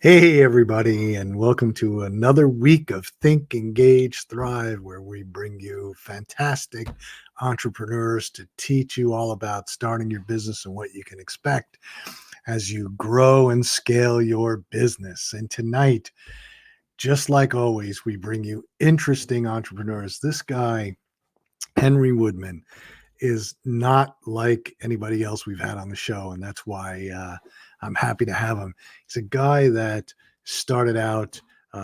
Hey, everybody, and welcome to another week of Think, Engage, Thrive, where we bring you fantastic entrepreneurs to teach you all about starting your business and what you can expect as you grow and scale your business. And tonight, just like always, we bring you interesting entrepreneurs. This guy, Henry Woodman, is not like anybody else we've had on the show, and that's why I'm happy to have him. He's a guy that started out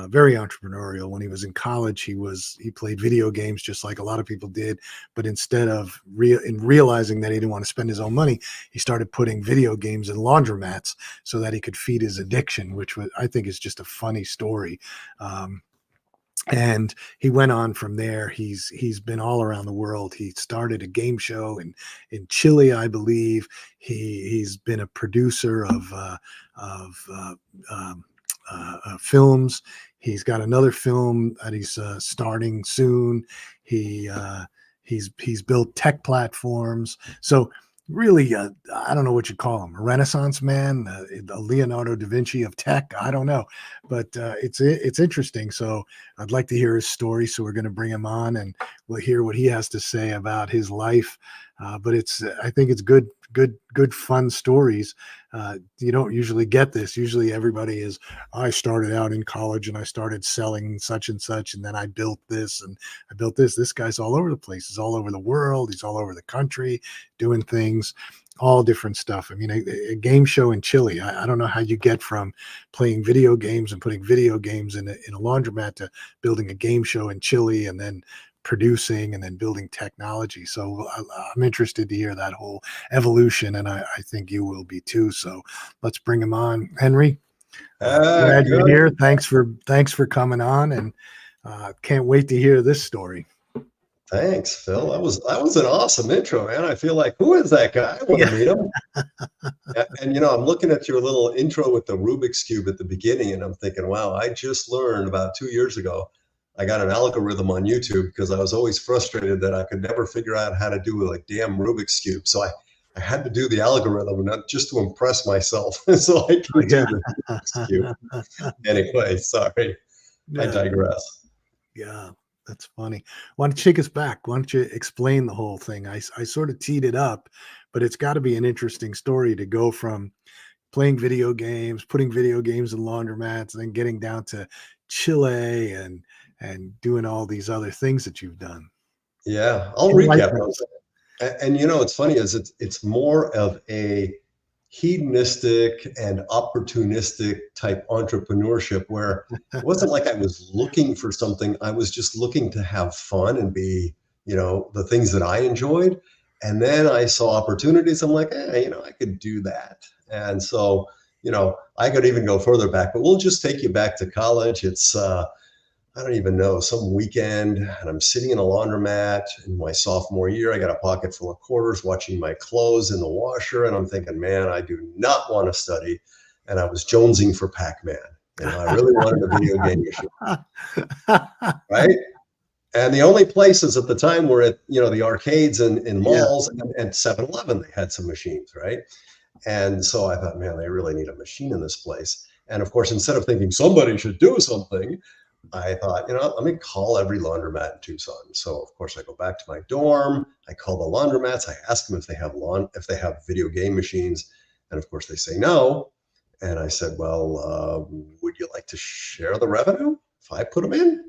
very entrepreneurial. When he was in college, he played video games just like a lot of people did, but instead of realizing that he didn't want to spend his own money, he started putting video games in laundromats so that he could feed his addiction, which I think is just a funny story. And he went on from there. He's been all around the world. He started a game show in Chile, I believe. He's been a producer of films. He's got another film that he's starting soon. He's built tech platforms. So really, I don't know what you call him, a Renaissance man, a Leonardo da Vinci of tech. I don't know, but it's interesting. So I'd like to hear his story. So we're going to bring him on, and we'll hear what he has to say about his life. But I think it's good, fun stories. You don't usually get this. Usually everybody is, I started out in college and I started selling such and such, and then I built this and I built this. This guy's all over the place. He's all over the world. He's all over the country doing things, all different stuff. I mean, a game show in Chile. I don't know how you get from playing video games and putting video games in a laundromat to building a game show in Chile and then producing and then building technology. So I'm interested to hear that whole evolution, and I think you will be too. So let's bring him on. Henry, glad you're Good. here. Thanks for coming on, and can't wait to hear this story. Thanks, Phil. That was an awesome intro, man. I feel like, who is that guy? I want to Yeah. meet him. And I'm looking at your little intro with the Rubik's Cube at the beginning, and I'm thinking, wow, I just learned about 2 years ago. I got an algorithm on YouTube because I was always frustrated that I could never figure out how to do a damn Rubik's Cube. So I had to do the algorithm, not just to impress myself, so I Oh, could do yeah. the Rubik's Cube. Anyway, sorry, I Yeah. digress. Yeah, that's funny. Why don't you take us back? Why don't you explain the whole thing? I sort of teed it up, but it's got to be an interesting story to go from playing video games, putting video games in laundromats, and then getting down to Chile and doing all these other things that you've done. Yeah, I'll Enlighten recap those. us. And it's funny is it's more of a hedonistic and opportunistic type entrepreneurship where it wasn't like I was looking for something. I was just looking to have fun and be, the things that I enjoyed. And then I saw opportunities. I'm like, I could do that. And so, I could even go further back, but we'll just take you back to college. It's I don't even know, some weekend, and I'm sitting in a laundromat in my sophomore year. I got a pocket full of quarters, watching my clothes in the washer, and I'm thinking, man, I do not want to study. And I was jonesing for Pac-Man. I really wanted a video game machine, right? And the only places at the time were at, the arcades and in Yeah, malls and 7-Eleven, they had some machines, right? And so I thought, man, they really need a machine in this place. And of course, instead of thinking somebody should do something, I thought, let me call every laundromat in Tucson. So of course I go back to my dorm. I call the laundromats. I ask them if they have video game machines, and of course they say no. And I said, well, would you like to share the revenue if I put them in?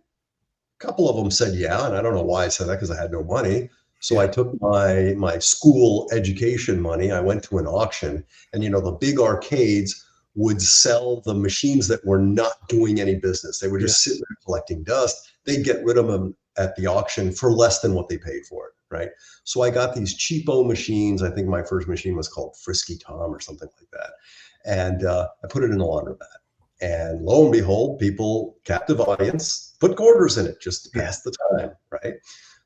A couple of them said yeah, and I don't know why I said that because I had no money. So I yeah, took my school education money. I went to an auction, and the big arcades would sell the machines that were not doing any business. They were yeah, just sitting there collecting dust. They'd get rid of them at the auction for less than what they paid for it, right? So I got these cheapo machines. I think my first machine was called Frisky Tom or something like that. And I put it in the laundromat. And lo and behold, people, captive audience, put quarters in it just to yeah, pass the time, right?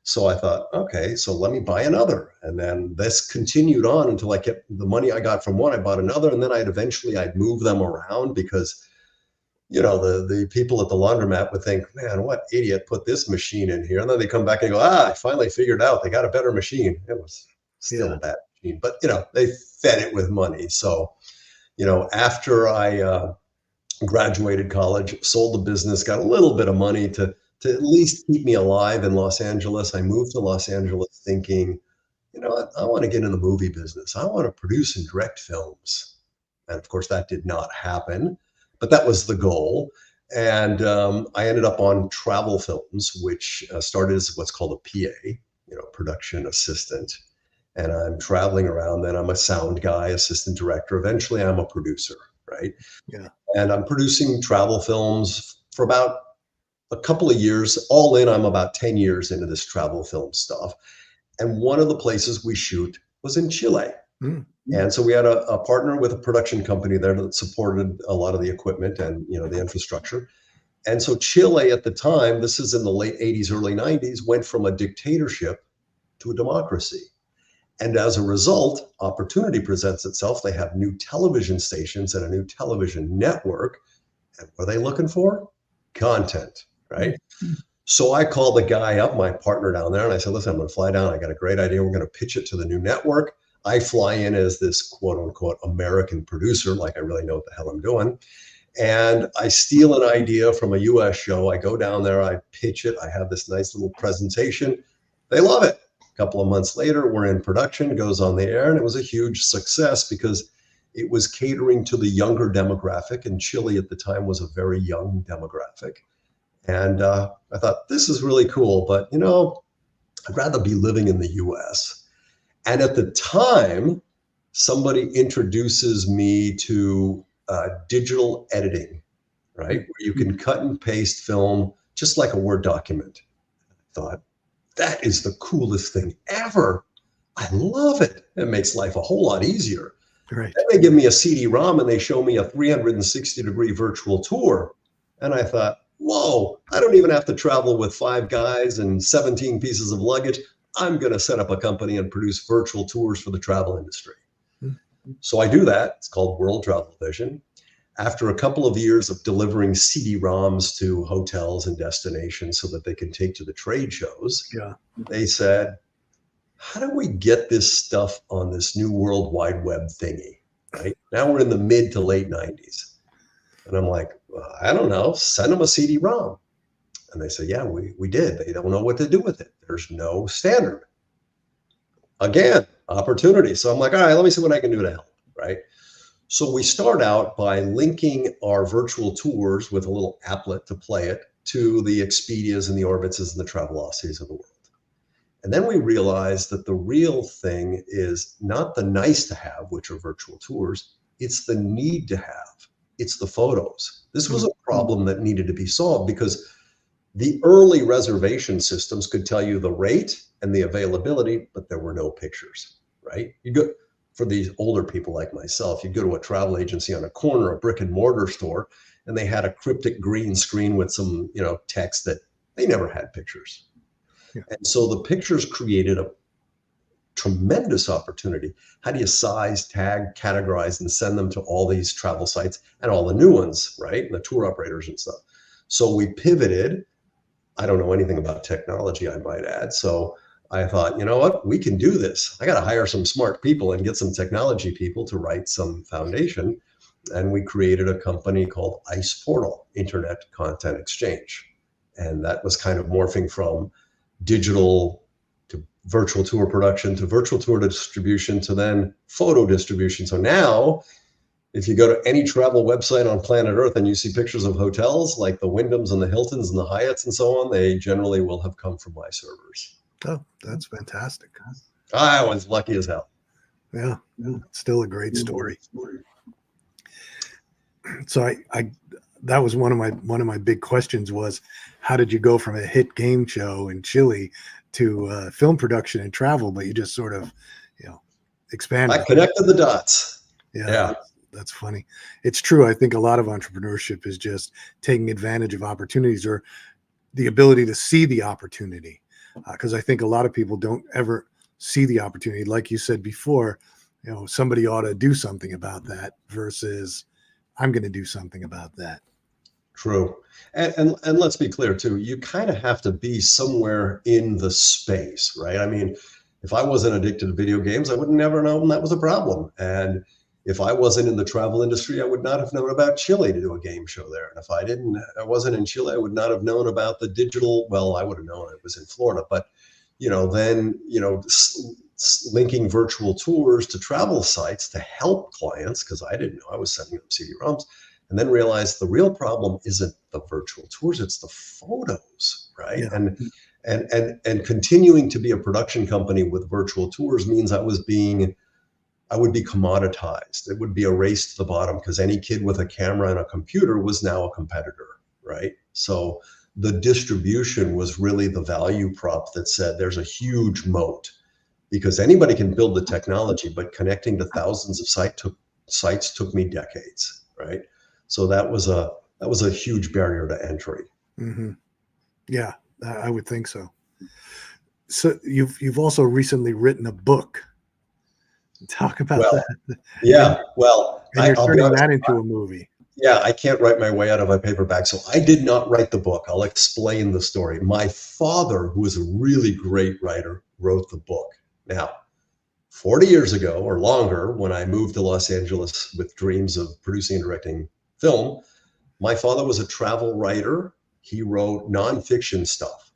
So I thought, okay, so let me buy another. And then this continued on until I kept the money I got from one, I bought another. And then I'd move them around because, the people at the laundromat would think, man, what idiot put this machine in here? And then they come back and go, I finally figured out they got a better machine. It was still yeah, a bad machine, but, they fed it with money. So, after I graduated college, sold the business, got a little bit of money to at least keep me alive in Los Angeles. I moved to Los Angeles thinking, you know what, I want to get in the movie business. I want to produce and direct films. And of course, that did not happen, but that was the goal. And I ended up on travel films, which started as what's called a PA, production assistant. And I'm traveling around. Then I'm a sound guy, assistant director. Eventually, I'm a producer, right? Yeah. And I'm producing travel films for about a couple of years. All in, I'm about 10 years into this travel film stuff. And one of the places we shoot was in Chile. Mm. And so we had a partner with a production company there that supported a lot of the equipment and the infrastructure. And so Chile at the time, this is in the late 80s, early 90s, went from a dictatorship to a democracy. And as a result, opportunity presents itself. They have new television stations and a new television network. And what are they looking for? Content, right? Mm-hmm. So I called the guy up, my partner down there, and I said, listen, I'm going to fly down. I got a great idea. We're going to pitch it to the new network. I fly in as this quote unquote American producer, like I really know what the hell I'm doing. And I steal an idea from a US show. I go down there, I pitch it. I have this nice little presentation. They love it. A couple of months later, we're in production, goes on the air, and it was a huge success because it was catering to the younger demographic. And Chile at the time was a very young demographic. And I thought, this is really cool, but I'd rather be living in the US. And at the time, somebody introduces me to digital editing, right? Where you can cut and paste film just like a Word document. I thought, that is the coolest thing ever. I love it. It makes life a whole lot easier. Right. Then they give me a CD-ROM and they show me a 360-degree virtual tour. And I thought, whoa, I don't even have to travel with 5 guys and 17 pieces of luggage. I'm going to set up a company and produce virtual tours for the travel industry. Mm-hmm. So I do that. It's called World Travel Vision. After a couple of years of delivering CD-ROMs to hotels and destinations so that they can take to the trade shows, they said, how do we get this stuff on this new World Wide Web thingy, right? Now we're in the mid to late 90s. And I'm like, well, I don't know, send them a CD-ROM. And they say, yeah, we did. They don't know what to do with it. There's no standard. Again, opportunity. So I'm like, all right, let me see what I can do to help, right? So we start out by linking our virtual tours with a little applet to play it to the Expedias and the Orbitses and the Travelocities of the world. And then we realize that the real thing is not the nice to have, which are virtual tours, it's the need to have. It's the photos. This was a problem that needed to be solved because the early reservation systems could tell you the rate and the availability, but there were no pictures, right? You go for these older people like myself, you go to a travel agency on a corner, a brick and mortar store, and they had a cryptic green screen with some, text that they never had pictures. Yeah. And so the pictures created a tremendous opportunity. How do you size, tag, categorize, and send them to all these travel sites and all the new ones, right? And the tour operators and stuff. So we pivoted. I don't know anything about technology, I might add. So I thought, you know what, we can do this. I got to hire some smart people and get some technology people to write some foundation. And we created a company called ICE Portal, Internet Content Exchange. And that was kind of morphing from digital to virtual tour production to virtual tour distribution to then photo distribution. So now, if you go to any travel website on planet Earth and you see pictures of hotels like the Wyndhams and the Hiltons and the Hyatts and so on, they generally will have come from my servers. Oh, that's fantastic. I was lucky as hell. Yeah, still a great story. So I that was one of my big questions was, how did you go from a hit game show in Chile to film production and travel? But you just sort of, expanded. I connected the dots. Yeah. That's funny. It's true. I think a lot of entrepreneurship is just taking advantage of opportunities or the ability to see the opportunity. Because I think a lot of people don't ever see the opportunity. Like you said before, somebody ought to do something about that versus I'm going to do something about that. True. And let's be clear too, you kind of have to be somewhere in the space, right? I mean, if I wasn't addicted to video games, I would never known that was a problem. And if I wasn't in the travel industry, I would not have known about Chile to do a game show there. And if I wasn't in Chile, I would not have known about the digital. Well, I would have known it was in Florida, but then linking virtual tours to travel sites to help clients, because I didn't know, I was sending them CD-ROMs, and then realized the real problem isn't the virtual tours, it's the photos, right? Yeah. And continuing to be a production company with virtual tours means I would be commoditized. It would be a race to the bottom, because any kid with a camera and a computer was now a competitor, right? So the distribution was really the value prop that said there's a huge moat, because anybody can build the technology, but connecting to thousands of sites took me decades, right? So that was a huge barrier to entry. Mm-hmm. Yeah, I would think so. So you've also recently written a book. Talk about that. Yeah. Well, and you're I'll be turning honest, that into a movie. Yeah, I can't write my way out of a paperback. So I did not write the book. I'll explain the story. My father, who was a really great writer, wrote the book. Now, 40 years ago or longer, when I moved to Los Angeles with dreams of producing and directing film, my father was a travel writer. He wrote nonfiction stuff.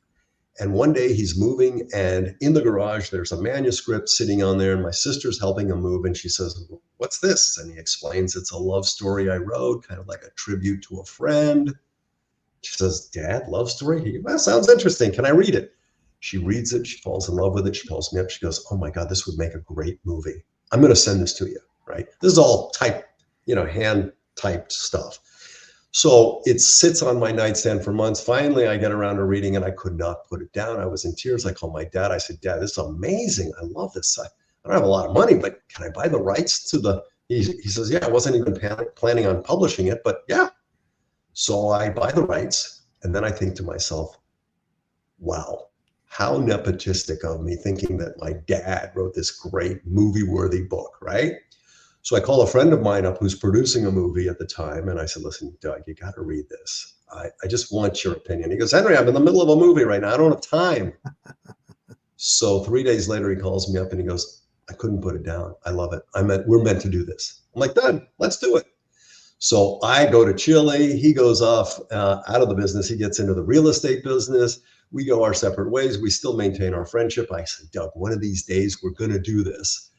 And one day he's moving, and in the garage, there's a manuscript sitting on there, and my sister's helping him move. And she says, "What's this?" And he explains, "It's a love story I wrote, kind of like a tribute to a friend." She says, "Dad, love story? That sounds interesting. Can I read it?" She reads it. She falls in love with it. She calls me up. She goes, "Oh my God, this would make a great movie. I'm going to send this to you." Right? This is all hand typed stuff. So it sits on my nightstand for months. Finally, I get around to reading it. I could not put it down. I was in tears. I called my dad. I said, "Dad, this is amazing. I love this. I don't have a lot of money, but can I buy the rights to the..." He says, "Yeah, I wasn't even planning on publishing it, but yeah." So I buy the rights. And then I think to myself, wow, how nepotistic of me, thinking that my dad wrote this great movie-worthy book, right? So I call a friend of mine up who's producing a movie at the time. And I said, "Listen, Doug, you got to read this. I just want your opinion." He goes, "Henry, I'm in the middle of a movie right now. I don't have time." So 3 days later, he calls me up and he goes, "I couldn't put it down. I love it. We're meant to do this." I'm like, "Done. Let's do it." So I go to Chile. He goes off out of the business. He gets into the real estate business. We go our separate ways. We still maintain our friendship. I said, "Doug, one of these days we're going to do this."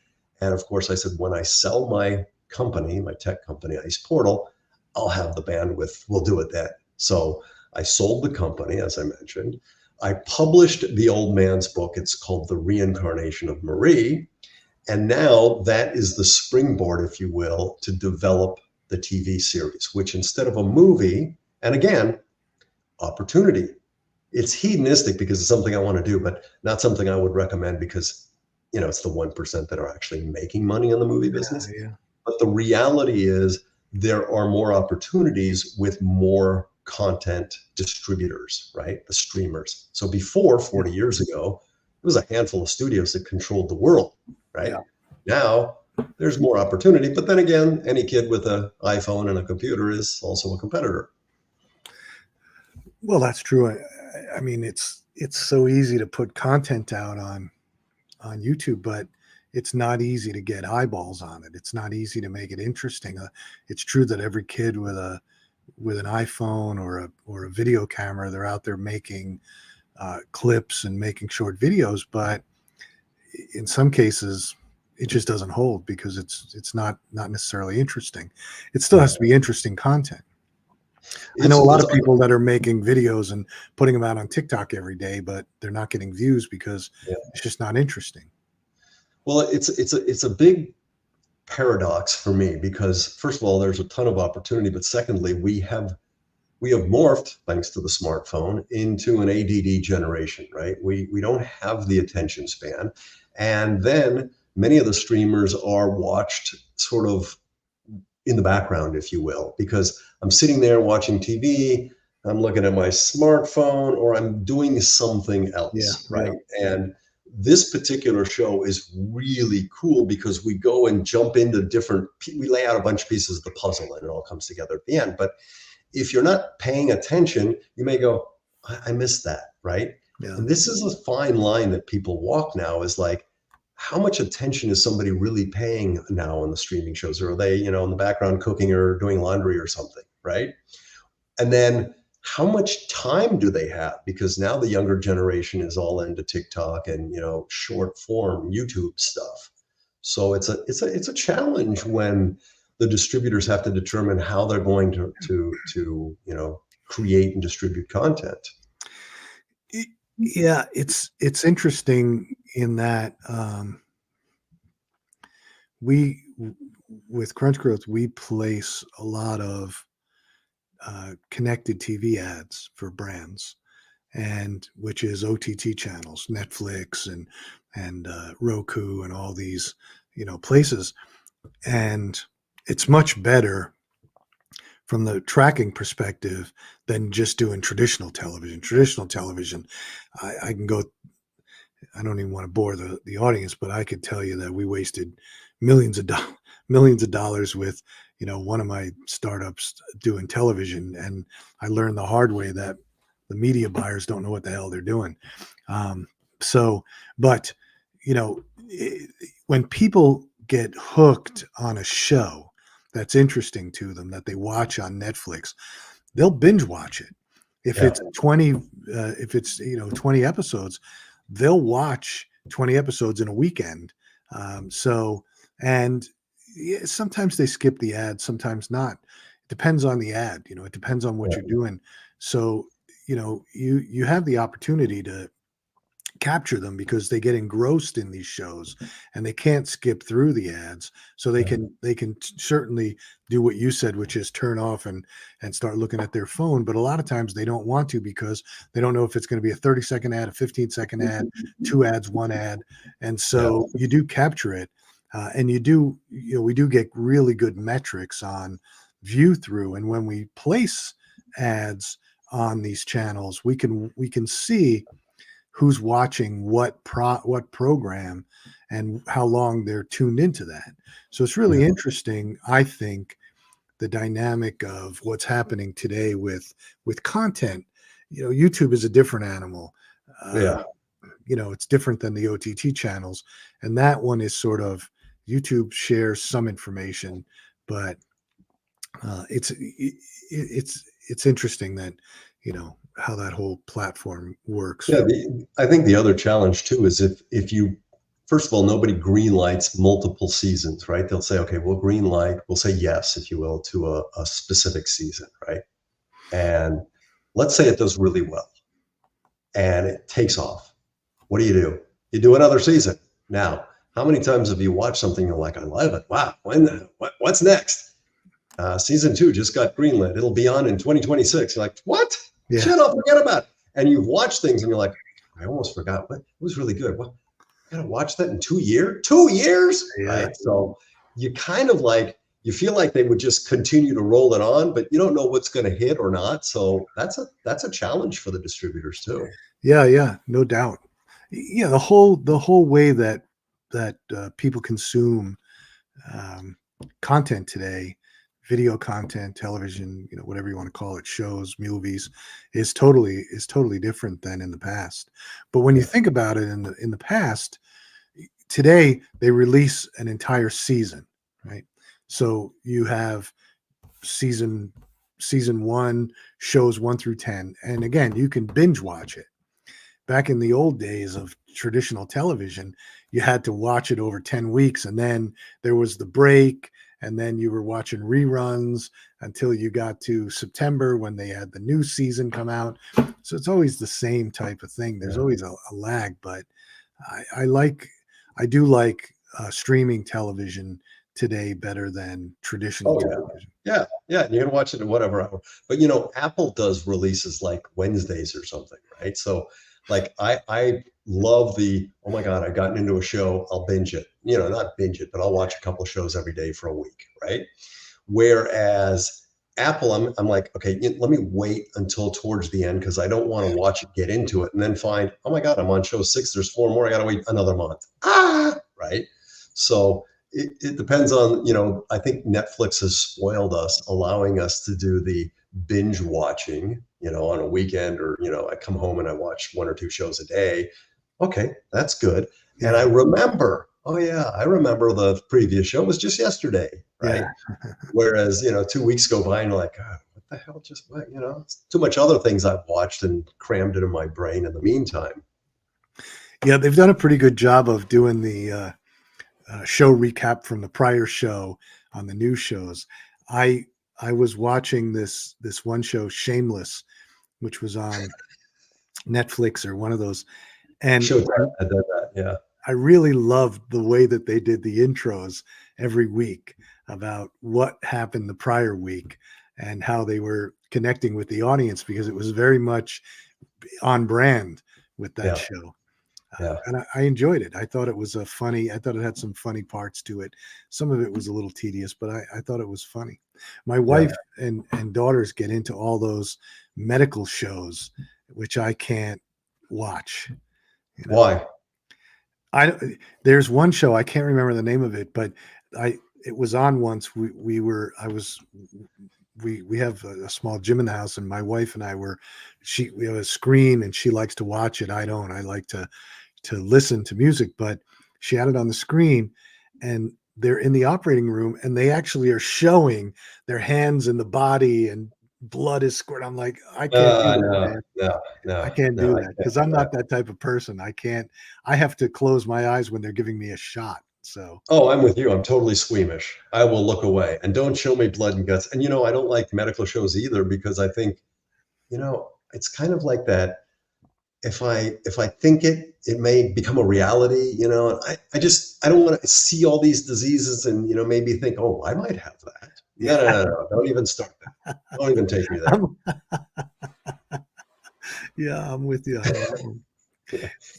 And of course, I said, when I sell my company, my tech company, Ice Portal, I'll have the bandwidth. We'll do it then. So I sold the company, as I mentioned. I published the old man's book. It's called The Reincarnation of Marie. And now that is the springboard, if you will, to develop the TV series, which instead of a movie, and again, opportunity. It's hedonistic because it's something I want to do, but not something I would recommend because it's the 1% that are actually making money in the movie business. Yeah. But the reality is there are more opportunities with more content distributors, right? The streamers. So before, 40 years ago, it was a handful of studios that controlled the world, right? Yeah. Now there's more opportunity, but then again, any kid with an iPhone and a computer is also a competitor. Well, that's true. I mean, it's so easy to put content out on YouTube, but it's not easy to get eyeballs on it. It's not easy to make it interesting. It's true that every kid with an iPhone or a video camera, they're out there making clips and making short videos, but in some cases it just doesn't hold because it's not necessarily interesting. It still has to be interesting content. I know a lot of people that are making videos and putting them out on TikTok every day, but they're not getting views because it's just not interesting. Well, it's a big paradox for me because first of all, there's a ton of opportunity, but secondly, we have morphed, thanks to the smartphone, into an ADD generation, right? We don't have the attention span, and then many of the streamers are watched sort of in the background, if you will, because I'm sitting there watching TV, I'm looking at my smartphone, or I'm doing something else, right? Yeah. And this particular show is really cool because we go and jump into we lay out a bunch of pieces of the puzzle and it all comes together at the end. But if you're not paying attention, you may go, I missed that, right? Yeah. And this is a fine line that people walk now, is like, how much attention is somebody really paying now on the streaming shows? Or are they, in the background cooking or doing laundry or something, right? And then how much time do they have? Because now the younger generation is all into TikTok and, short form YouTube stuff. So it's a challenge when the distributors have to determine how they're going to create and distribute content. Yeah, it's interesting in that we with Crunch Growth, we place a lot of connected TV ads for brands, and which is OTT channels, Netflix and Roku and all these places, and it's much better from the tracking perspective than just doing traditional television. Traditional television, I can go. I don't even want to bore the audience, but I could tell you that we wasted millions of dollars with one of my startups doing television, and I learned the hard way that the media buyers don't know what the hell they're doing. But when people get hooked on a show that's interesting to them that they watch on Netflix, they'll binge watch it. If it's 20 episodes, they'll watch 20 episodes in a weekend. And sometimes they skip the ad, sometimes not. It depends on the ad. It depends on what you're doing. So, you have the opportunity to capture them because they get engrossed in these shows and they can't skip through the ads, so they can certainly do what you said, which is turn off and start looking at their phone. But a lot of times they don't want to because they don't know if it's going to be a 30-second ad, a 15-second ad, 2 ads, 1 ad. And so you do capture it, and we do get really good metrics on view through, and when we place ads on these channels, we can see who's watching what program and how long they're tuned into that. So it's really interesting, I think, the dynamic of what's happening today with content. YouTube is a different animal. It's different than the OTT channels, and that one is sort of, YouTube shares some information, but it's interesting that how that whole platform works. Yeah, I think the other challenge too is if you, first of all, nobody green lights multiple seasons, right? They'll say, okay, we'll say yes, if you will, to a specific season, right? And let's say it does really well and it takes off. What do? You do another season. Now, how many times have you watched something you're like, I love it. Wow, what's next? Season 2 just got greenlit. It'll be on in 2026. You're like, what? Yeah. Shut up, forget about it. And you've watched things and you're like, I almost forgot. What? It was really good. What? I gotta watch that in 2 years? 2 years? Yeah. Right. So you kind of you feel like they would just continue to roll it on, but you don't know what's going to hit or not. So that's a challenge for the distributors too. Yeah, no doubt. Yeah, the whole way that people consume content today, video content, television, whatever you want to call it, shows, movies, is totally different than in the past. But when you think about it, in the past, today they release an entire season, right? So you have season 1, shows 1 through 10, and again, you can binge watch it. Back in the old days of traditional television, you had to watch it over 10 weeks, and then there was the break, and then you were watching reruns until you got to September when they had the new season come out. So it's always the same type of thing. There's always a lag, but I do like streaming television today better than traditional television. Yeah. You can watch it at whatever hour. But Apple does releases like Wednesdays or something, right? So like I love oh my God, I've gotten into a show, I'll binge it. Not binge it, but I'll watch a couple of shows every day for a week, right? Whereas Apple, I'm like, okay, let me wait until towards the end because I don't want to watch it, get into it, and then find, oh my God, I'm on show 6, there's 4 more, I got to wait another month. Right? So it depends on, I think Netflix has spoiled us, allowing us to do the binge watching, on a weekend, or, I come home and I watch 1 or 2 shows a day. Okay, that's good. Yeah. And I remember Oh yeah, I remember the previous show was just yesterday, Yeah. right? Whereas, 2 weeks go by and you're like, "God, what the hell just went?" It's too much other things I've watched and crammed into my brain in the meantime. Yeah, they've done a pretty good job of doing the show recap from the prior show on the new shows. I I was watching this one show, Shameless, which was on Netflix or one of those, and Showtime had done that, yeah. I really loved the way that they did the intros every week about what happened the prior week and how they were connecting with the audience because it was very much on brand with that Yeah, show. yeah, And I enjoyed it. I thought it was I thought it had some funny parts to it. Some of it was a little tedious, but I thought it was funny. My yeah. wife and daughters get into all those medical shows, which I can't watch. You know, Why? I there's one show I can't remember the name of it, but I it was on once. We were I was we have a small gym in the house, and my wife and I were we have a screen, and she likes to watch it. I don't. I like to listen to music, but she had it on the screen, and they're in the operating room, and they actually are showing their hands in the body, and blood is squirting. I'm like, I can't do that, No, man. no, I no, can't no, do I that can't because do I'm that. not that type of person. I can't. I have to close my eyes when they're giving me a shot. So Oh, I'm with you. I'm totally squeamish. I will look away and don't show me blood and guts. And I don't like medical shows either because I think, it's kind of like that. If I think it may become a reality, and I don't want to see all these diseases and maybe think, oh, I might have that. No, no, yeah, no, no. Don't even start there. Don't even take me there. I'm, yeah, I'm with you on that one.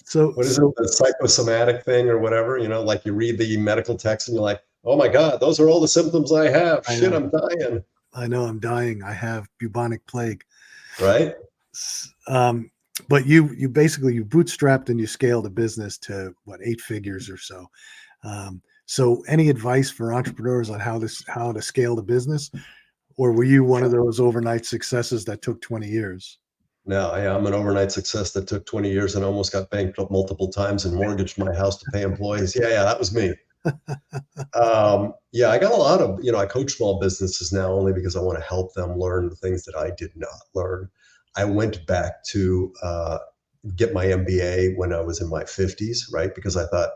So What is it? so The psychosomatic thing or whatever, like you read the medical text and you're like, oh my God, those are all the symptoms I have. I Shit, know. I'm dying. I know I'm dying. I have bubonic plague. Right? Um, but you basically you bootstrapped and you scaled a business to what 8 figures or so. So any advice for entrepreneurs on how to scale the business, or were you one of those overnight successes that took 20 years? No, I'm an overnight success that took 20 years and almost got bankrupt multiple times and mortgaged my house to pay employees. Yeah, yeah, that was me. Yeah, I got a lot of, I coach small businesses now only because I want to help them learn the things that I did not learn. I went back to get my MBA when I was in my 50s, right? Because I thought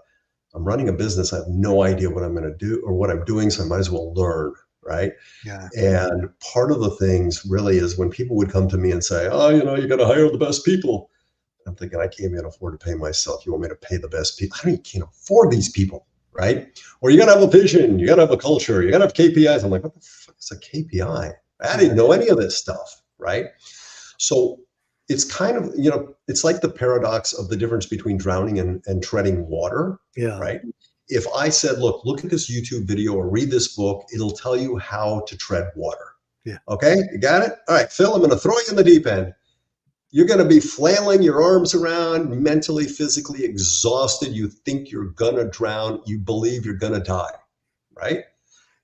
I'm running a business. I have no idea what I'm going to do or what I'm doing. So I might as well learn, right? Yeah, And part of the things really is when people would come to me and say, oh, you got to hire the best people. I'm thinking, I can't even afford to pay myself. You want me to pay the best people? I can't afford these people, right? Or you got to have a vision. You got to have a culture. You got to have KPIs. I'm like, what the fuck is a KPI? I yeah, didn't know any of this stuff, right? So it's kind of, it's like the paradox of the difference between drowning and treading water, yeah, right? If I said, look at this YouTube video or read this book, it'll tell you how to tread water. yeah, Okay, you got it? All right, Phil, I'm going to throw you in the deep end. You're going to be flailing your arms around, mentally, physically exhausted. You think you're going to drown. You believe you're going to die, right?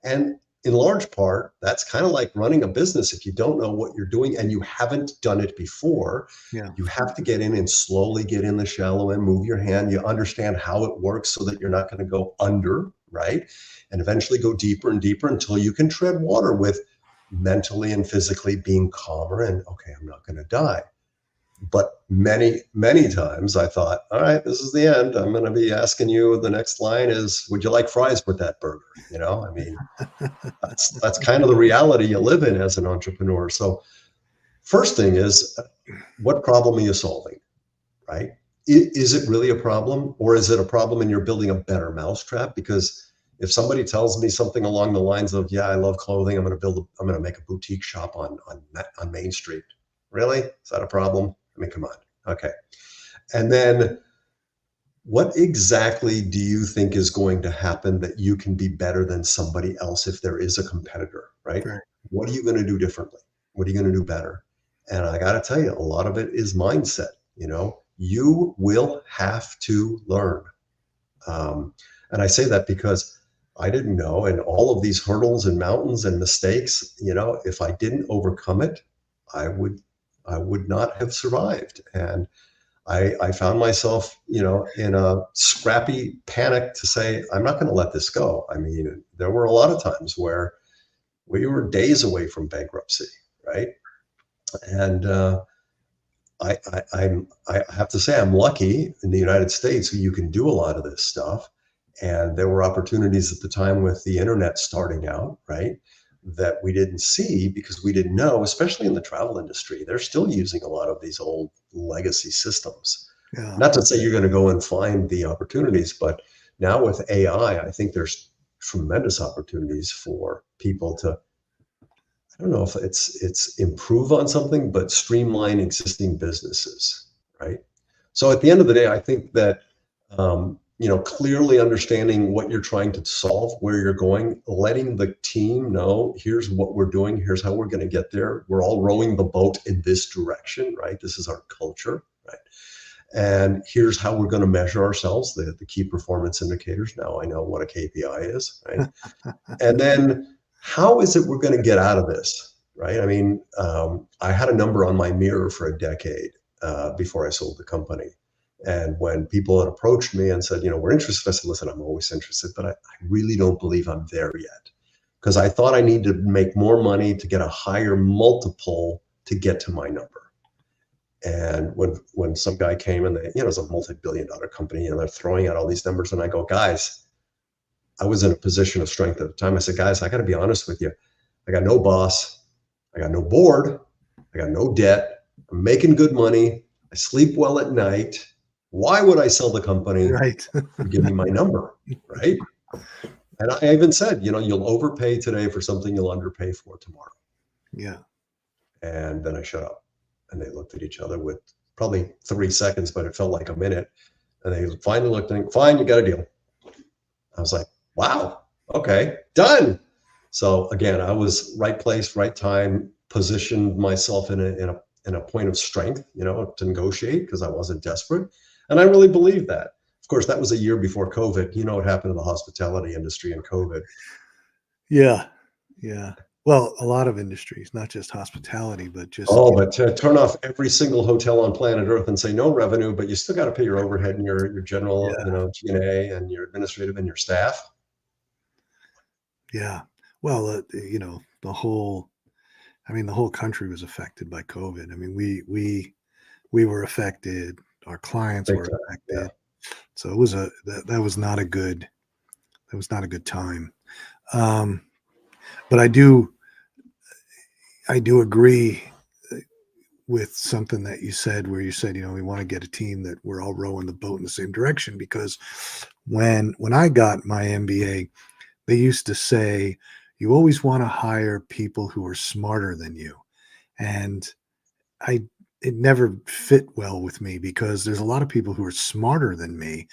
And in large part, that's kind of like running a business. If you don't know what you're doing and you haven't done it before, yeah, you have to get in and slowly get in the shallow end, move your hand. You understand how it works so that you're not going to go under, right? And eventually go deeper and deeper until you can tread water with mentally and physically being calmer and, okay, I'm not going to die. But many, many times I thought, all right, this is the end. I'm going to be asking you, the next line is, would you like fries with that burger? I mean, that's kind of the reality you live in as an entrepreneur. So first thing is, what problem are you solving, right? Is it really a problem, or is it a problem and you're building a better mousetrap? Because if somebody tells me something along the lines of, yeah, I love clothing, I'm going to make a boutique shop on Main Street. Really? Is that a problem? I mean, come on. Okay. And then what exactly do you think is going to happen that you can be better than somebody else if there is a competitor, right? right, What are you going to do differently? What are you going to do better? And I got to tell you, a lot of it is mindset. You will have to learn. And I say that because I didn't know, and all of these hurdles and mountains and mistakes, if I didn't overcome it, I would, I would not have survived. And I found myself, in a scrappy panic to say, I'm not going to let this go. I mean, there were a lot of times where we were days away from bankruptcy, right? And I have to say I'm lucky in the United States. You can do a lot of this stuff, and there were opportunities at the time with the internet starting out, right? That we didn't see because we didn't know, especially in the travel industry. They're still using a lot of these old legacy systems. Yeah. Not to say you're going to go and find the opportunities, but now with AI, I think there's tremendous opportunities for people to, I don't know if it's improve on something, but streamline existing businesses, right? So at the end of the day, I think that clearly understanding what you're trying to solve, where you're going, letting the team know, here's what we're doing, here's how we're going to get there. We're all rowing the boat in this direction, right? This is our culture, right? And here's how we're going to measure ourselves, the key performance indicators. Now I know what a KPI is, right? And then how is it we're going to get out of this, right? I mean, I had a number on my mirror for a decade before I sold the company. And when people had approached me and said, we're interested, I said, listen, I'm always interested, but I really don't believe I'm there yet. Because I thought I need to make more money to get a higher multiple to get to my number. And when some guy came and they, it's a multi-billion-dollar company, and they're throwing out all these numbers, and I go, guys, I was in a position of strength at the time. I said, guys, I got to be honest with you. I got no boss. I got no board. I got no debt. I'm making good money. I sleep well at night. Why would I sell the company? Right. Give me my number, right? And I even said, you'll overpay today for something you'll underpay for tomorrow. Yeah. And then I shut up. And they looked at each other with probably 3 seconds, but it felt like a minute. And they finally looked at me, fine, you got a deal. I was like, wow, okay, done. So again, I was right place, right time, positioned myself in a point of strength, to negotiate because I wasn't desperate. And I really believe that. Of course, that was a year before COVID. You know what happened to the hospitality industry in COVID. Yeah. Yeah. Well, a lot of industries, not just hospitality, but just But to turn off every single hotel on planet Earth and say no revenue, but you still got to pay your overhead and your general, G&A and your administrative and your staff. yeah. Well, the whole country was affected by COVID. I mean, we were affected. Our clients Big were time. affected. Yeah. So it was that was not a good time. But I do agree with something that you said, where you said, we want to get a team that we're all rowing the boat in the same direction. Because when I got my MBA, they used to say, you always want to hire people who are smarter than you. And it never fit well with me, because there's a lot of people who are smarter than me,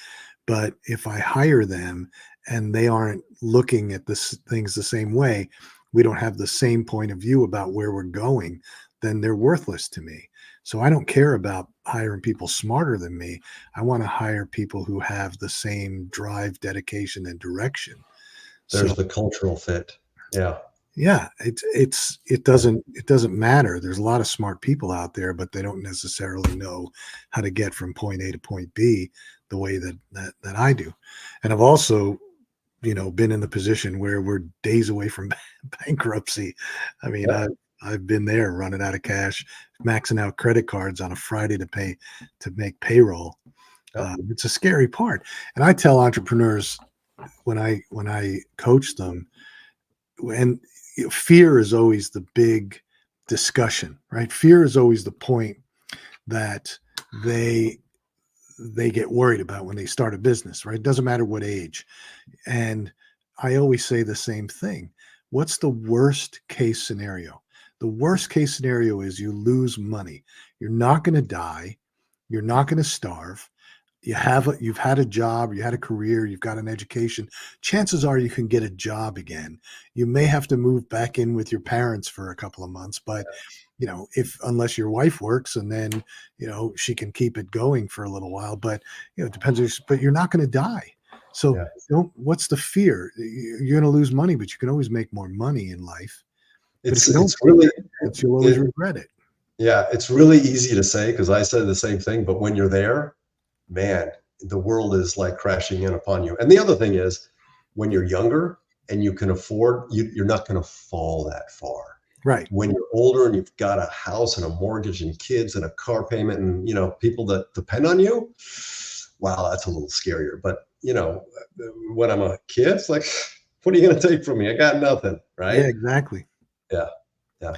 but if I hire them and they aren't looking at things the same way, we don't have the same point of view about where we're going, then they're worthless to me. So I don't care about hiring people smarter than me. I want to hire people who have the same drive, dedication, and direction. There's So the cultural fit. Yeah. yeah, it doesn't matter. There's a lot of smart people out there, but they don't necessarily know how to get from point A to point B the way that I do. And I've also, been in the position where we're days away from bankruptcy. I mean, Yeah. I've been there, running out of cash, maxing out credit cards on a Friday to make payroll. Yeah. It's a scary part. And I tell entrepreneurs when I coach them, and fear is always the big discussion, right? Fear is always the point that they get worried about when they start a business, right? It doesn't matter what age. And I always say the same thing. What's the worst case scenario? The worst case scenario is you lose money. You're not going to die. You're not going to starve. You've had a job, you had a career, you've got an education. Chances are you can get a job again. You may have to move back in with your parents for a couple of months, but unless your wife works, and then she can keep it going for a little while, but it depends. But you're not going to die. So Yeah. what's the fear? You're going to lose money, but you can always make more money in life. But if It's you don't it's take really that chance, you'll always regret it. Yeah, it's really easy to say because I said the same thing, but when you're there, man, the world is like crashing in upon you. And the other thing is, when you're younger and you can afford, you're not going to fall that far. Right. When you're older and you've got a house and a mortgage and kids and a car payment and people that depend on you, wow, that's a little scarier. But when I'm a kid, it's like, what are you going to take from me? I got nothing, Yeah, right? exactly. Yeah, yeah.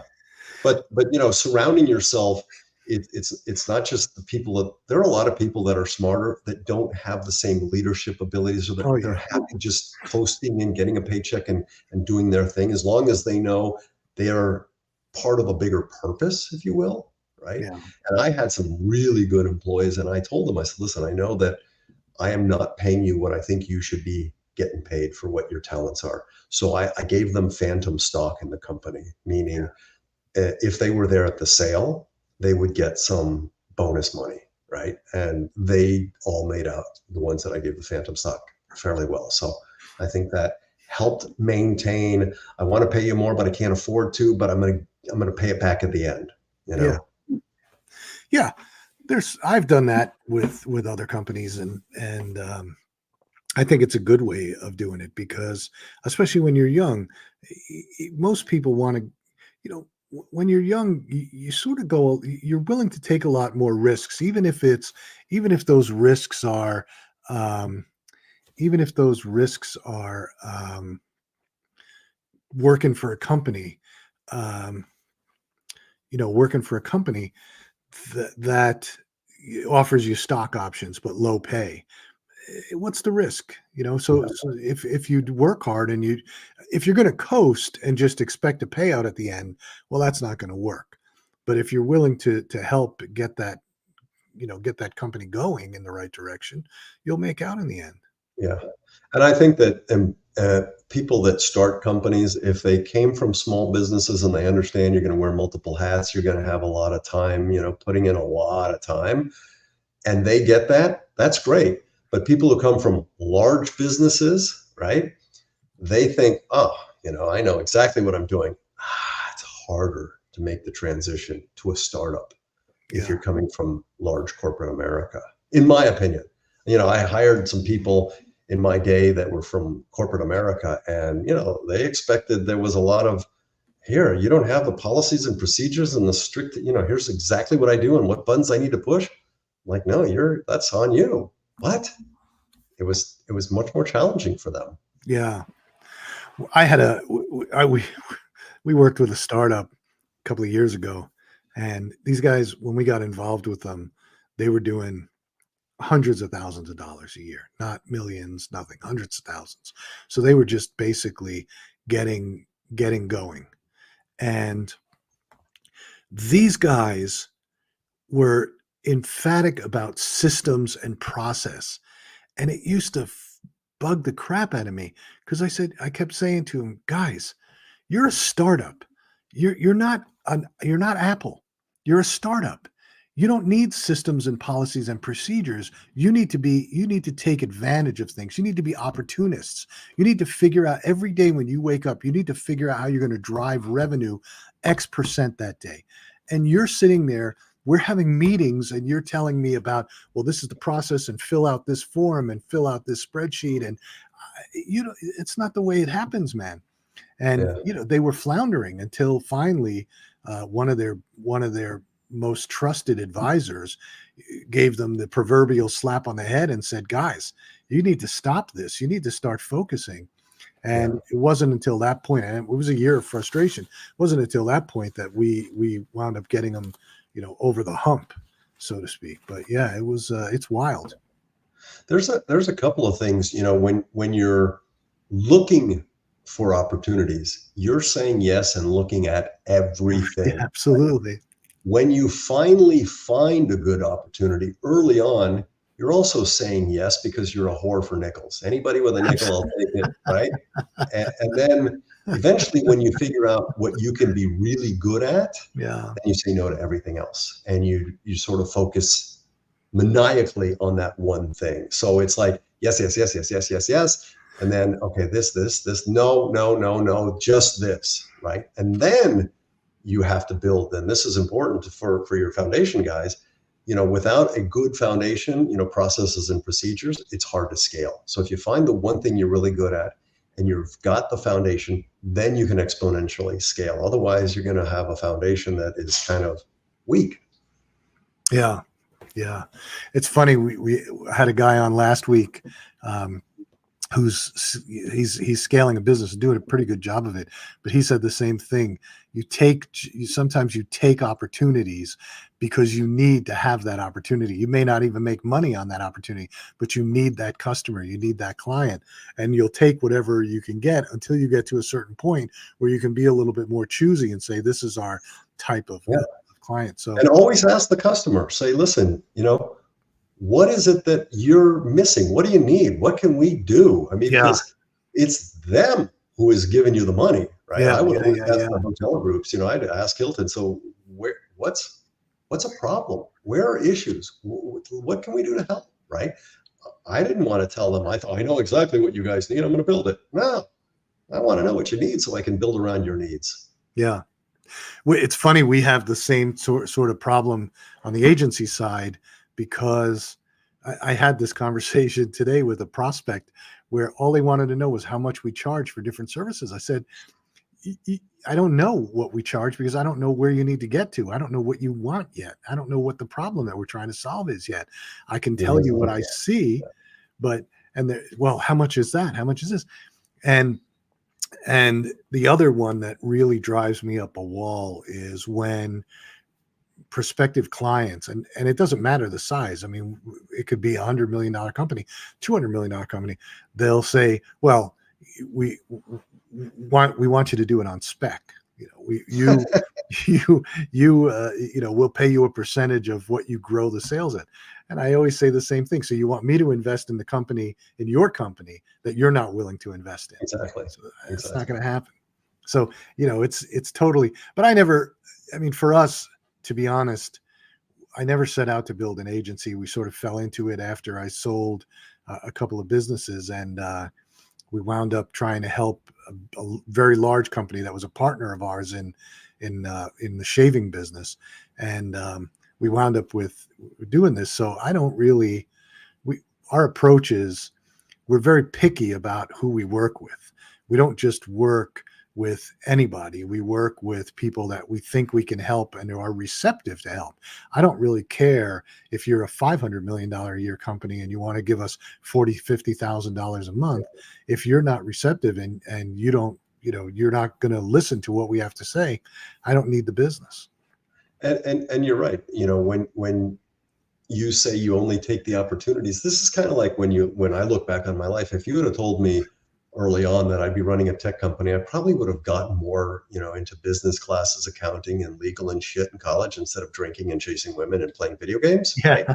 But surrounding yourself, it's not just the people that there are a lot of people that are smarter that don't have the same leadership abilities, or Oh they're yeah. happy just coasting and getting a paycheck and doing their thing as long as they know they are part of a bigger purpose, if you will, right? Yeah. And I had some really good employees, and I told them, I said, listen, I know that I am not paying you what I think you should be getting paid for what your talents are. So I gave them phantom stock in the company, meaning if they were there at the sale, they would get some bonus money, right? And they all made out, the ones that I gave the phantom stock, fairly well. So I think that helped maintain. I want to pay you more, but I can't afford to. But I'm gonna pay it back at the end. You Yeah. know. Yeah. I've done that with other companies, and I think it's a good way of doing it because, especially when you're young, most people want to, when you're young, you sort of you're willing to take a lot more risks, even if those risks are, um, even if those risks are working for a company, um, working for a company that offers you stock options but low pay. What's the risk? So if you work hard and if you're going to coast and just expect a payout at the end, well, that's not going to work. But if you're willing to help get that company going in the right direction, you'll make out in the end. Yeah. And I think that people that start companies, if they came from small businesses and they understand you're going to wear multiple hats, you're going to have a lot of time, putting in a lot of time, and they get that, that's great. But people who come from large businesses, right? They think, oh, I know exactly what I'm doing. It's harder to make the transition to a startup if Yeah. you're coming from large corporate America, in my opinion. I hired some people in my day that were from corporate America, and they expected there was a lot of, here, you don't have the policies and procedures and the strict, here's exactly what I do and what buttons I need to push. I'm like, no, that's on you. What? It was much more challenging for them. Yeah. I had a we worked with a startup a couple of years ago, and these guys, when we got involved with them, they were doing hundreds of thousands of dollars a year, not millions, nothing, hundreds of thousands. So they were just basically getting going. And these guys were emphatic about systems and process. And it used to bug the crap out of me because I kept saying to him, guys, you're a startup. You're not Apple. You're a startup. You don't need systems and policies and procedures. You need to take advantage of things. You need to be opportunists. You need to figure out every day when you wake up, you need to figure out how you're going to drive revenue X% that day. And you're sitting there, we're having meetings and you're telling me about, well, this is the process and fill out this form and fill out this spreadsheet. And it's not the way it happens, man. And Yeah. they were floundering until finally one of their most trusted advisors gave them the proverbial slap on the head and said, guys, you need to stop this. You need to start focusing. Yeah. And it wasn't until that point, and it was a year of frustration. It wasn't until that point that we wound up getting them, over the hump, so to speak. But yeah, it's wild. There's a couple of things, when you're looking for opportunities, you're saying yes and looking at Yeah, everything. absolutely. When you finally find a good opportunity early on, you're also saying yes because you're a whore for nickels. Anybody with a nickel, I'll take it, right? And then eventually, when you figure out what you can be really good at, Yeah. then you say no to everything else, and you sort of focus maniacally on that one thing. So it's like yes, yes, yes, yes, yes, yes, yes, and then okay, this, no, no, no, no, just this, right? And then you have to build. And this is important for your foundation guys. Without a good foundation, processes and procedures, it's hard to scale. So if you find the one thing you're really good at and you've got the foundation, then you can exponentially scale. Otherwise, you're going to have a foundation that is kind of weak. Yeah. Yeah. It's funny. We had a guy on last week, he's scaling a business, doing a pretty good job of it. But he said the same thing. Sometimes you take opportunities because you need to have that opportunity. You may not even make money on that opportunity, but you need that customer, you need that client, and you'll take whatever you can get until you get to a certain point where you can be a little bit more choosy and say, this is our type of client. So, and always ask the customer, say, listen, what is it that you're missing? What do you need? What can we do? I mean, because it's them who is giving you the money, right? I would always ask the hotel groups, I'd ask Hilton, so what's a problem? Where are issues? What can we do to help, right? I didn't want to tell them, I know exactly what you guys need, I'm going to build it. No, I want to know what you need so I can build around your needs. Yeah. It's funny, we have the same sort of problem on the agency side, because I had this conversation today with a prospect where all they wanted to know was how much we charge for different services. I said, I don't know what we charge because I don't know where you need to get to. I don't know what you want yet. I don't know what the problem that we're trying to solve is yet. I can tell you what I see, but, how much is that? How much is this? And the other one that really drives me up a wall is when prospective clients, and it doesn't matter the size. I mean, it could be $100 million company, $200 million company. They'll say, well, we want you to do it on spec. We'll pay you a percentage of what you grow the sales at. And I always say the same thing. So you want me to invest in the company, in your company, that you're not willing to invest in. Exactly. So it's not going to happen. So, it's totally, but for us, to be honest, I never set out to build an agency. We sort of fell into it after I sold a couple of businesses, and we wound up trying to help a very large company that was a partner of ours in the shaving business, and we wound up with doing this. So our approach is, we're very picky about who we work with. We don't just work with anybody. We work with people that we think we can help and who are receptive to help. I don't really care if you're a $500 million a year company and you want to give us $40,000, $50,000 a month. If you're not receptive and you don't, you're not going to listen to what we have to say, I don't need the business. And you're right. When you say you only take the opportunities, this is kind of like when I look back on my life, if you would have told me early on that I'd be running a tech company, I probably would have gotten more, into business classes, accounting and legal and shit in college instead of drinking and chasing women and playing video games. Right?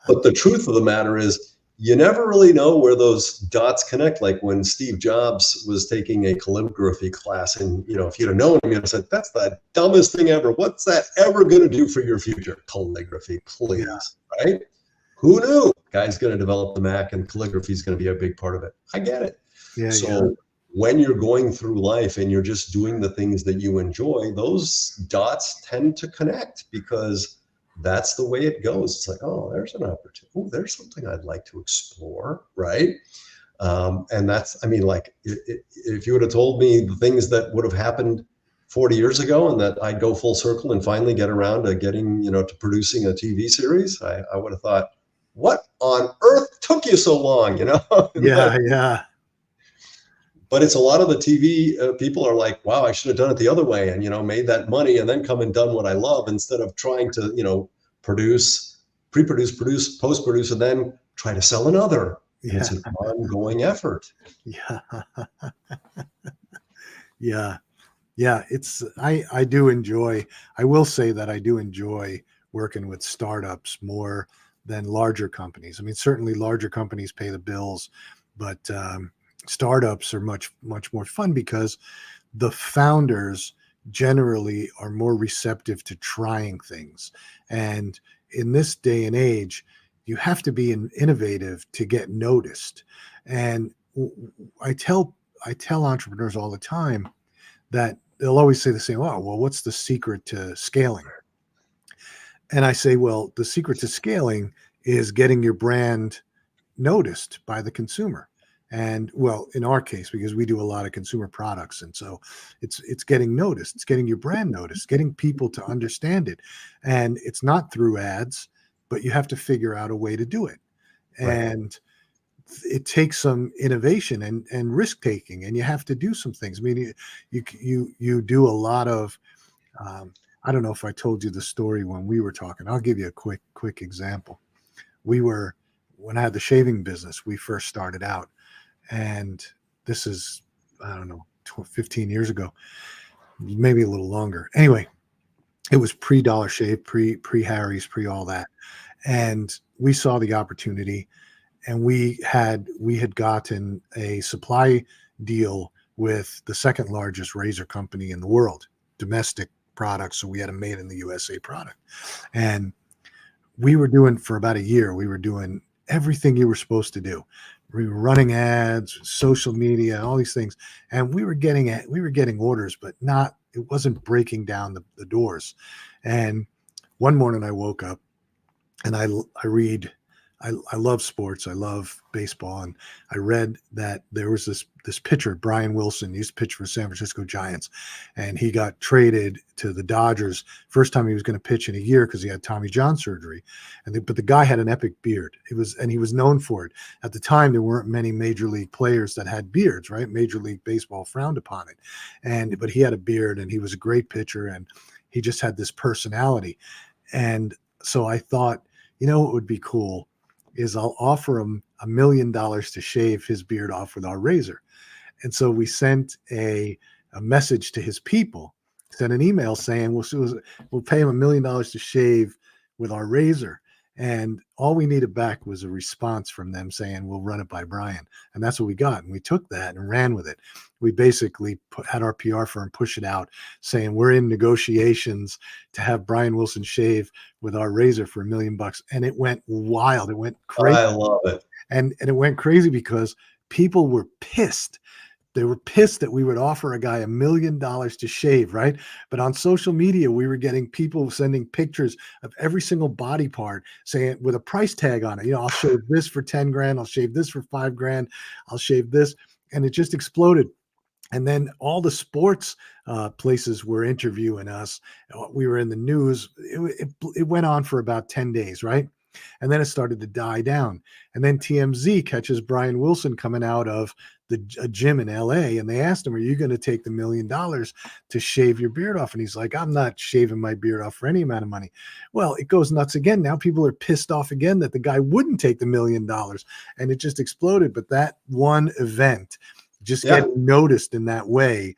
But the truth of the matter is, you never really know where those dots connect. Like when Steve Jobs was taking a calligraphy class, and if you'd have known him, you'd have said, that's the dumbest thing ever. What's that ever going to do for your future? Calligraphy, please. Yeah. Right? Who knew? Guy's going to develop the Mac and calligraphy is going to be a big part of it. I get it. When you're going through life and you're just doing the things that you enjoy, those dots tend to connect because that's the way it goes. It's like, oh, there's an opportunity. Oh, there's something I'd like to explore, right? And that's, if you would have told me the things that would have happened 40 years ago and that I'd go full circle and finally get around to getting, to producing a TV series, I would have thought, what on earth took you so long, Yeah. But it's a lot of the TV people are like, wow, I should have done it the other way and, made that money and then come and done what I love instead of trying to, produce, pre-produce, post-produce, and then try to sell another. Yeah. It's an ongoing effort. Yeah. Yeah. Yeah. I will say that I do enjoy working with startups more than larger companies. Certainly larger companies pay the bills, but startups are much, much more fun because the founders generally are more receptive to trying things. And in this day and age, you have to be innovative to get noticed. And I tell entrepreneurs all the time that they'll always say the same, oh, well, what's the secret to scaling? And I say, well, the secret to scaling is getting your brand noticed by the consumer. And well, in our case, because we do a lot of consumer products, and so it's getting noticed, it's getting your brand noticed, getting people to understand it. And it's not through ads, but you have to figure out a way to do it. Right. And it takes some innovation and risk taking, and you have to do some things. I mean, you do a lot of I don't know if I told you the story when we were talking. I'll give you a quick example. We were When I had the shaving business, we first started out, and this is, I don't know, 15 years ago, maybe a little longer. Anyway, it was pre Dollar Shave, pre Harry's, pre all that, and we saw the opportunity, and we had gotten a supply deal with the second largest razor company in the world, domestic products. So we had a made in the USA product, and we were doing for about a year. We were doing everything you were supposed to do. We were running ads, social media, all these things, and we were getting orders, but not. It wasn't breaking down the doors. And one morning I woke up and I read. I love sports. I love baseball, and I read that there was this pitcher, Brian Wilson, used to pitch for San Francisco Giants, and he got traded to the Dodgers. First time he was going to pitch in a year because he had Tommy John surgery, but the guy had an epic beard. He was known for it. At the time, there weren't many major league players that had beards, right? Major League Baseball frowned upon it, but he had a beard, and he was a great pitcher, and he just had this personality. And so I thought, what would be cool is I'll offer him $1 million to shave his beard off with our razor. And so we sent a message to his people, sent an email saying, we'll pay him $1 million to shave with our razor. And all we needed back was a response from them saying, we'll run it by Brian. And that's what we got. And we took that and ran with it. We basically had our PR firm push it out saying, we're in negotiations to have Brian Wilson shave with our razor for $1 million. And it went wild. It went crazy. I love it. And it went crazy because people were pissed. They were pissed that we would offer a guy $1 million to shave, right? But on social media, we were getting people sending pictures of every single body part saying with a price tag on it. I'll shave this for 10 grand. I'll shave this for 5 grand. I'll shave this. And it just exploded. And then all the sports places were interviewing us. We were in the news. It went on for about 10 days, right? And then it started to die down. And then TMZ catches Brian Wilson coming out of a gym in LA, and they asked him, are you going to take the $1 million to shave your beard off? And he's like, I'm not shaving my beard off for any amount of money. Well, it goes nuts again. Now people are pissed off again that the guy wouldn't take the $1 million, and it just exploded. But that one event, just getting noticed in that way,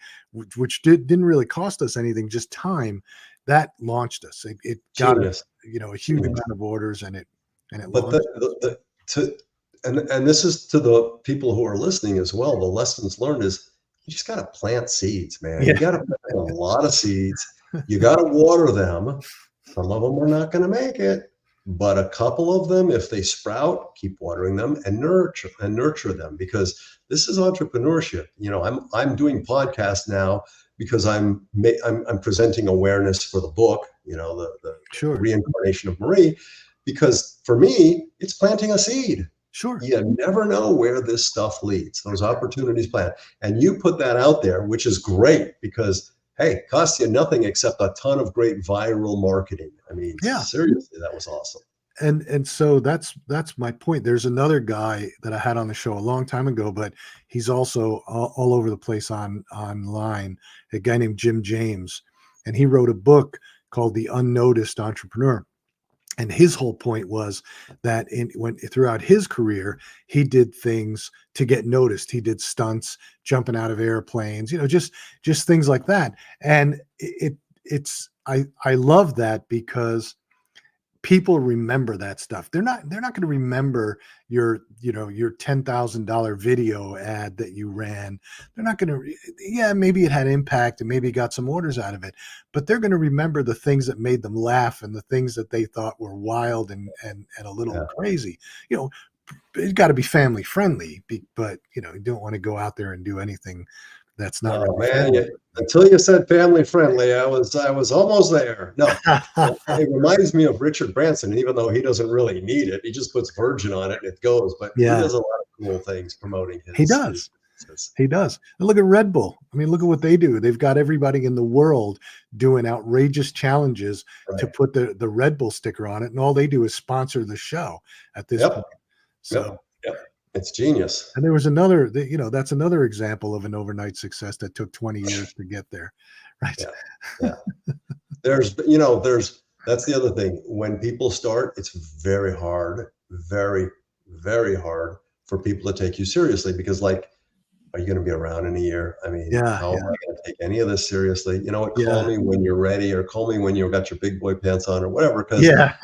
which didn't really cost us anything, just time, that launched us. It got us, a huge amount of orders, and it But launched. and this is to the people who are listening as well. The lessons learned is you just got to plant seeds, man. Yeah. You got to plant a lot of seeds. You got to water them. Some of them are not going to make it, but a couple of them, if they sprout, keep watering them and nurture them, because this is entrepreneurship. I'm doing podcasts now because I'm presenting awareness for the book, the Sure. Reincarnation of Marie, because for me, it's planting a seed. Sure. You never know where this stuff leads, those opportunities plant. And you put that out there, which is great because, hey, it costs you nothing except a ton of great viral marketing. I mean, seriously, that was awesome. And so that's my point. There's another guy that I had on the show a long time ago, but he's also all over the place online, a guy named Jim James, and he wrote a book called The Unnoticed Entrepreneur. And his whole point was that throughout his career, he did things to get noticed. He did stunts, jumping out of airplanes, just things like that. And I love that because people remember that stuff. They're not going to remember your $10,000 video ad that you ran. They're not going to, maybe it had impact and maybe got some orders out of it, but they're going to remember the things that made them laugh and the things that they thought were wild and a little crazy. It's got to be family friendly, but you don't want to go out there and do anything that's not Oh really man, family. until you said family friendly, I was almost there. No, it reminds me of Richard Branson, and even though he doesn't really need it, he just puts Virgin on it and it goes. But he Yeah, does a lot of cool things promoting he his does. businesses. He does. And look at Red Bull. I mean, look at what they do. They've got everybody in the world doing outrageous challenges to Right. put the Red Bull sticker on it, and all they do is sponsor the show at this Yep. point. So, Yep. Yep. It's genius. and there was another, that's another example of an overnight success that took 20 years to get there, right? Yeah. Yeah. That's the other thing. When people start, it's very hard, very, very hard for people to take you seriously because, like, are you going to be around in a year? I mean, Yeah, how am I going to take any of this seriously? You know what? Call yeah, me when you're ready, or call me when you've got your big boy pants on, or whatever. Because yeah,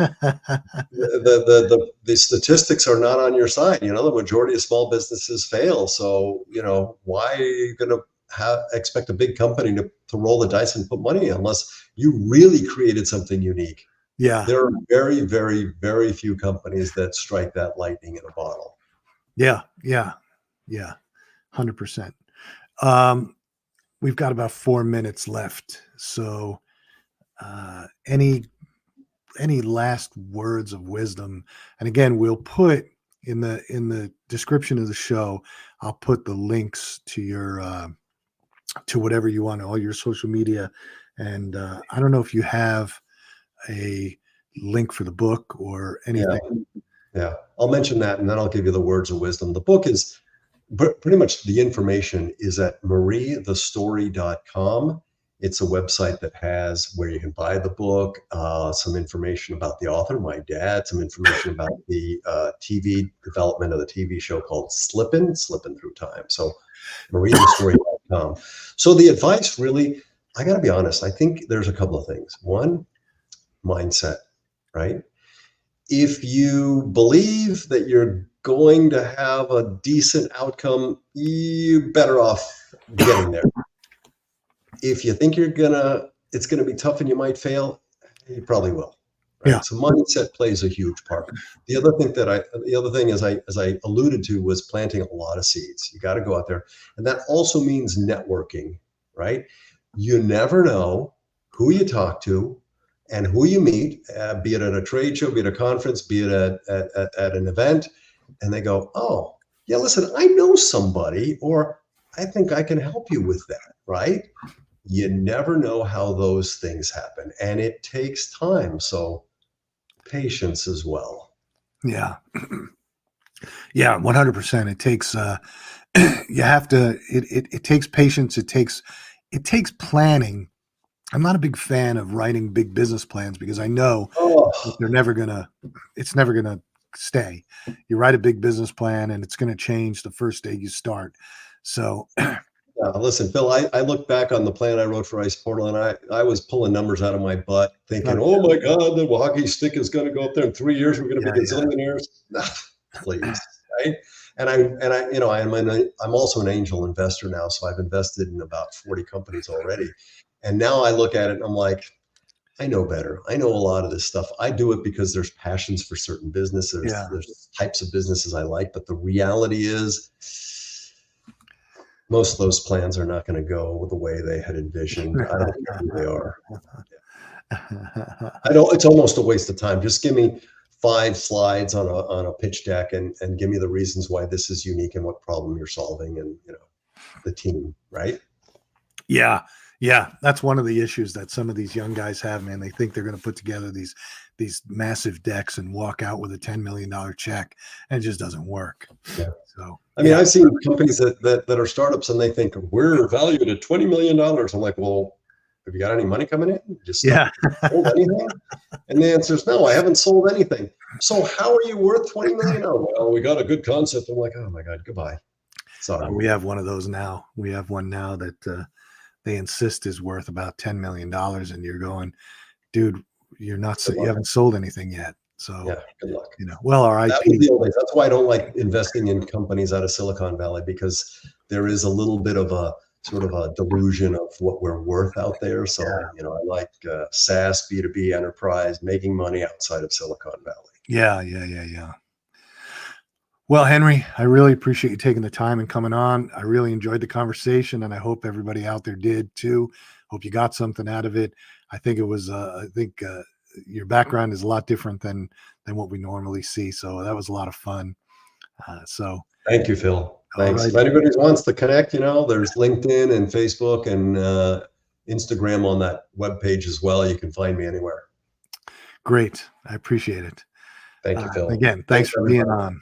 the statistics are not on your side. The majority of small businesses fail. So why are you going to expect a big company to roll the dice and put money in unless you really created something unique? yeah, There are very, very, very few companies that strike that lightning in a bottle. yeah, yeah, yeah, 100%. Um, we've got about 4 minutes left. So, any last words of wisdom? And again, we'll put in the description of the show, I'll put the links to your to whatever you want, all your social media. And I don't know if you have a link for the book or Yeah. anything. Yeah. I'll mention that and then I'll give you the words of wisdom. The book is pretty much the information is at mariethestory.com. It's a website that has where you can buy the book, some information about the author, my dad, some information about the TV development of the TV show called Slippin' Through Time. So mariethestory.com. So the advice really, I got to be honest, I think there's a couple of things. One, mindset, right? If you believe that you're going to have a decent outcome, you're better off getting there. If you think it's gonna be tough and you might fail, you probably will. Right. Yeah. So mindset plays a huge part. The other thing as I alluded to was planting a lot of seeds. You got to go out there. And that also means networking, right? You never know who you talk to and who you meet, be it at a trade show, be it a conference, be it at an event, and they go, oh, yeah, listen, I know somebody, or I think I can help you with that, right? You never know how those things happen, and it takes time. So patience as well. Yeah. Yeah, 100%. It takes you have to it takes patience, it takes planning. I'm not a big fan of writing big business plans because I know that Oh, it's never gonna stay. You write a big business plan and it's gonna change the first day you start. So listen, Phil, I look back on the plan I wrote for Ice Portal, and I was pulling numbers out of my butt thinking, oh, oh my God, the hockey stick is going to go up there in 3 years. We're going to yeah, be yeah, gazillionaires. Please. Right. I'm also an angel investor now. So I've invested in about 40 companies already. And now I look at it and I'm like, I know better. I know a lot of this stuff. I do it because there's passions for certain businesses. yeah, There's types of businesses I like, but the reality is most of those plans are not going to go the way they had envisioned. I don't care who they are. I don't. It's almost a waste of time. Just give me 5 slides on a pitch deck and give me the reasons why this is unique and what problem you're solving, and the team, right? yeah, yeah. That's one of the issues that some of these young guys have, man. They think they're gonna put together these massive decks and walk out with a $10 million check, and it just doesn't work. Yeah. So I mean, yeah, I've seen companies that are startups and they think we're valued at $20 million. I'm like, well, have you got any money coming in? Just yeah. sold anything? And the answer is no, I haven't sold anything. So how are you worth 20 million? Oh, well, we got a good concept. I'm like, oh my God, goodbye. Sorry. We have one of those now. We have one now that they insist is worth about $10 million, and you're going, dude, you're not, you haven't sold anything yet. So Yeah, good luck. well, our That IP. was the old days. That's why I don't like investing in companies out of Silicon Valley, because there is a little bit of a sort of a delusion of what we're worth out there. So, I like SaaS, B2B enterprise, making money outside of Silicon Valley. Yeah, yeah, yeah, yeah. Well, Henry, I really appreciate you taking the time and coming on. I really enjoyed the conversation, and I hope everybody out there did too. Hope you got something out of it. I think it was. I think your background is a lot different than what we normally see. So that was a lot of fun. So, Thank you, Phil. all Thanks. right, If anybody wants to connect, there's LinkedIn and Facebook and Instagram on that webpage as well. You can find me anywhere. great. I appreciate it. Thank you, Phil. Again, thanks for being everybody. on.